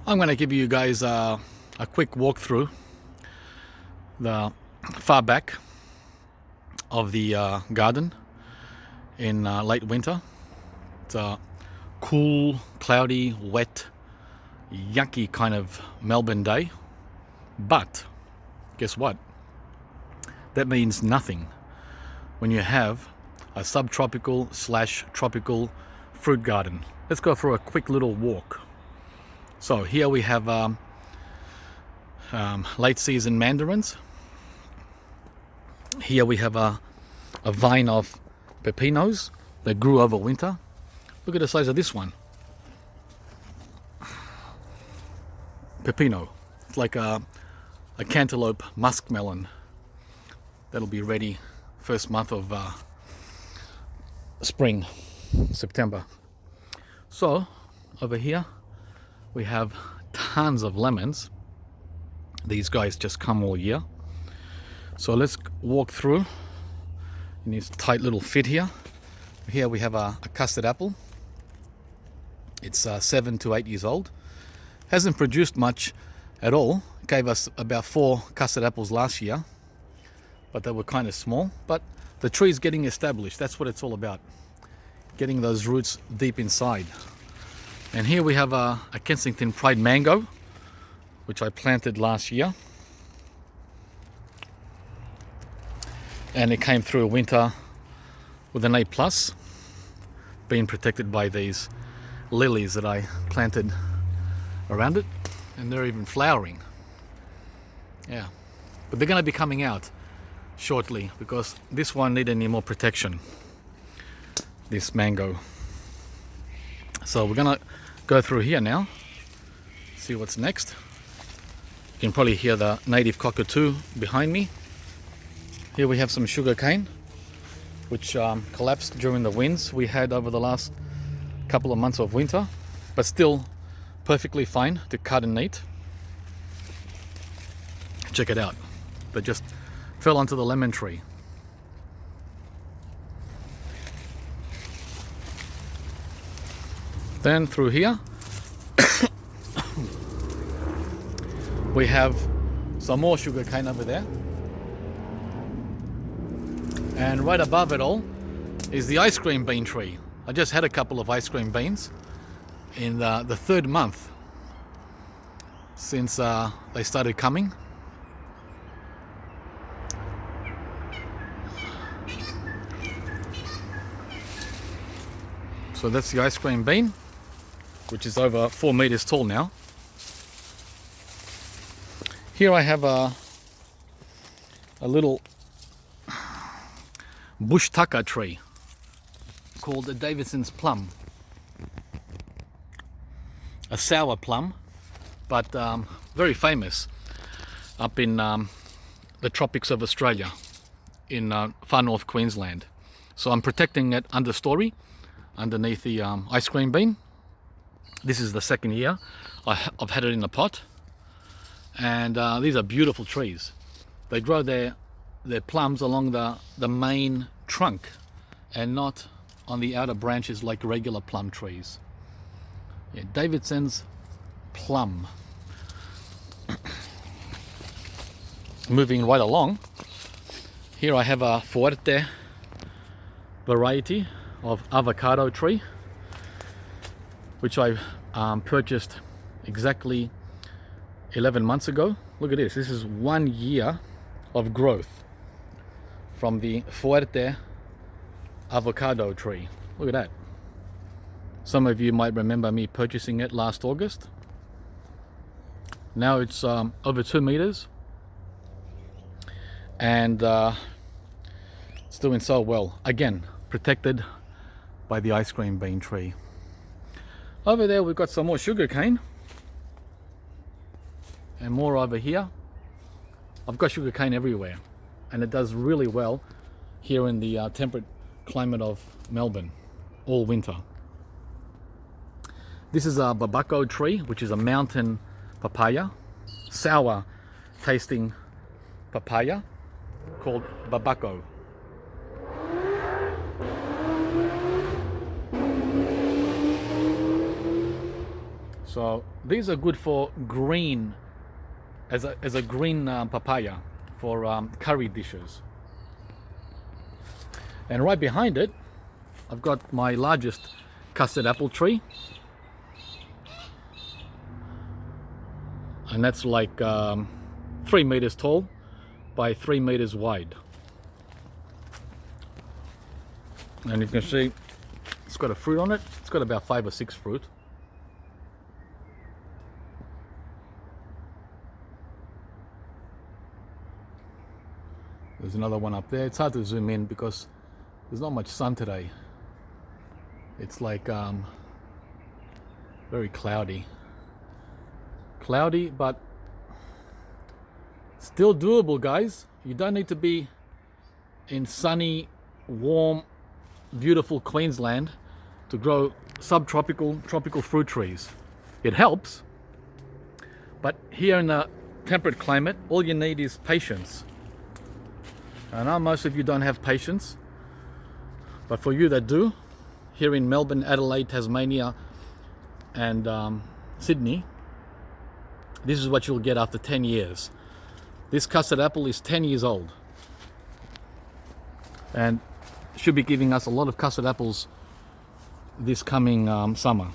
I'm going to give you guys a quick walkthrough the far back of the garden in late winter. It's a cool, cloudy, wet, yucky kind of Melbourne day, but guess what? That means nothing when you have a subtropical / tropical fruit garden. Let's go for a quick little walk. So here we have late season mandarins. Here we have a vine of pepinos that grew over winter. Look at the size of this one. Pepino. It's like a cantaloupe muskmelon. That'll be ready first month of spring, September. So over here we have tons of lemons. These guys just come all year. So let's walk through in this tight little fit here. Here we have a custard apple. It's 7 to 8 years old. Hasn't produced much at all. It gave us about 4 custard apples last year, but they were kind of small. But the tree's getting established. That's what it's all about. Getting those roots deep inside. And here we have a Kensington Pride mango, which I planted last year. And it came through a winter with an A+, being protected by these lilies that I planted around it. And they're even flowering. Yeah. But they're going to be coming out shortly because this one needed any more protection. This mango. So we're going to go through here now, see what's next. You can probably hear the native cockatoo behind me. Here we have some sugar cane, which collapsed during the winds we had over the last couple of months of winter, but still perfectly fine to cut and eat. Check it out. They just fell onto the lemon tree. Then through here we have some more sugar cane over there, and right above it all is the ice cream bean tree. I just had a couple of ice cream beans in the 3rd month since they started coming. So that's the ice cream bean, which is over 4 meters tall now. Here I have a little bush tucker tree called the Davidson's plum. A sour plum, but very famous up in the tropics of Australia, in far north Queensland. So I'm protecting it understory, underneath the ice cream bean. This is the 2nd year I've had it in a pot, and these are beautiful trees. They grow their plums along the main trunk and not on the outer branches like regular plum trees. Yeah, Davidson's plum. Moving right along, here I have a Fuerte variety of avocado tree, which I purchased exactly 11 months ago. Look at this. This is 1 year of growth from the Fuerte avocado tree. Look at that. Some of you might remember me purchasing it last August. Now it's over 2 meters, and it's doing so well. Again, protected by the ice cream bean tree. Over there we've got some more sugar cane, and more over here. I've got sugar cane everywhere, and it does really well here in the temperate climate of Melbourne all winter. This is a babaco tree, which is a mountain papaya, sour tasting papaya called babaco. So these are good for green, as a green papaya for curry dishes. And right behind it, I've got my largest custard apple tree. And that's like 3 meters tall by 3 meters wide. And you can see it's got a fruit on it. It's got about 5 or 6 fruit. There's another one up there. It's hard to zoom in because there's not much sun today. It's like very cloudy. Cloudy, but still doable, guys. You don't need to be in sunny, warm, beautiful Queensland to grow subtropical, tropical fruit trees. It helps, but here in the temperate climate, all you need is patience. I know most of you don't have patience, but for you that do, here in Melbourne, Adelaide, Tasmania, and Sydney, this is what you'll get after 10 years. This custard apple is 10 years old and should be giving us a lot of custard apples this coming summer.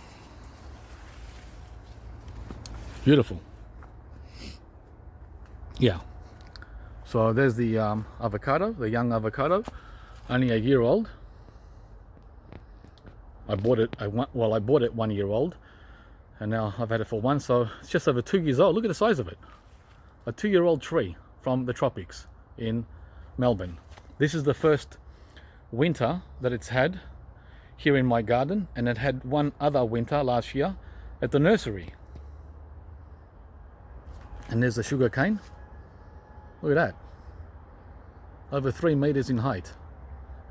Beautiful. Yeah. So there's the avocado, the young avocado, only a year old. I bought it 1 year old, and now I've had it for one, so it's just over 2 years old. Look at the size of it. A 2-year-old tree from the tropics in Melbourne. This is the first winter that it's had here in my garden, and it had one other winter last year at the nursery. And there's the sugar cane. Look at that. Over 3 meters in height.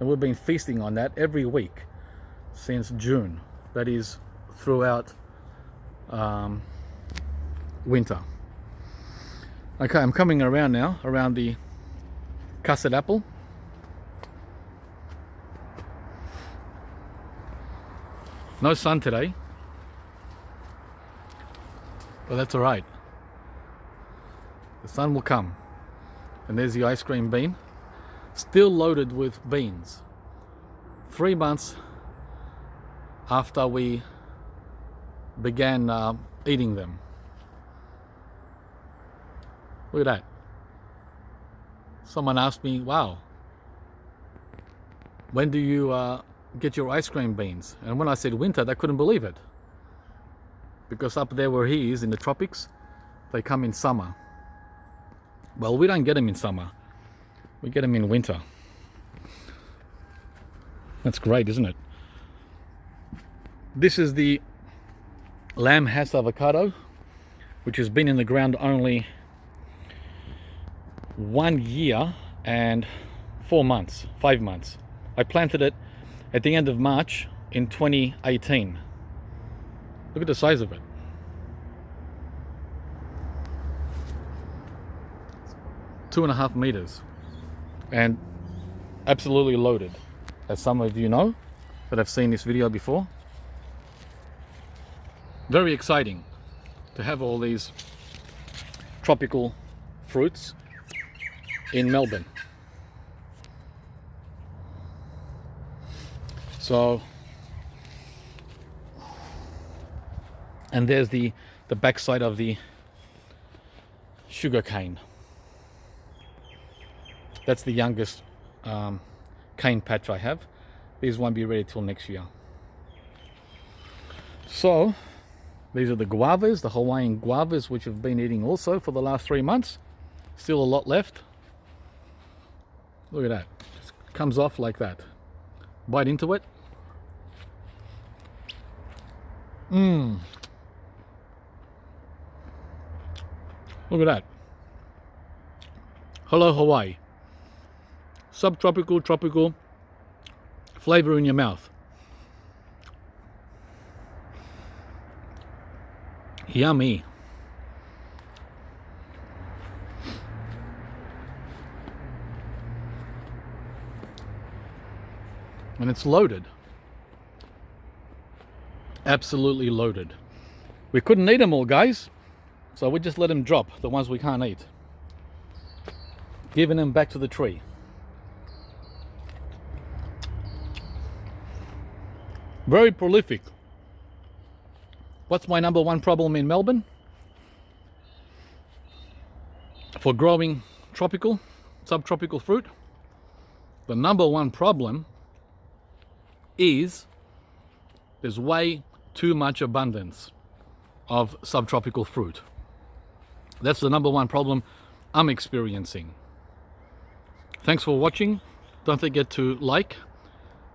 And we've been feasting on that every week since June. That is throughout winter. Okay, I'm coming around now, around the custard apple. No sun today, but that's all right. The sun will come. And there's the ice cream bean, still loaded with beans. 3 months after we began eating them. Look at that. Someone asked me, wow, when do you get your ice cream beans? And when I said winter, they couldn't believe it. Because up there where he is in the tropics, they come in summer. Well, we don't get them in summer. We get them in winter. That's great, isn't it? This is the lamb has avocado, which has been in the ground only 1 year and 4 months, 5 months. I planted it at the end of March in 2018. Look at the size of it. Two 2.5 meters, and absolutely loaded, as some of you know that have seen this video before. Very exciting to have all these tropical fruits in Melbourne. So, and there's the backside of the sugar cane. That's the youngest cane patch I have. These won't be ready till next year. So these are the guavas, the Hawaiian guavas, which I've been eating also for the last 3 months. Still a lot left. Look at that. Just comes off like that. Bite into it. Look at that. Hello, Hawaii. Subtropical, tropical flavor in your mouth. Yummy. And it's loaded. Absolutely loaded. We couldn't eat them all, guys, so we just let them drop, the ones we can't eat, giving them back to the tree. Very prolific. What's my number one problem in Melbourne for growing tropical, subtropical fruit? The number one problem is there's way too much abundance of subtropical fruit. That's the number one problem I'm experiencing. Thanks for watching. Don't forget to like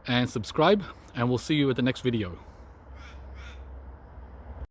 and subscribe, and we'll see you at the next video.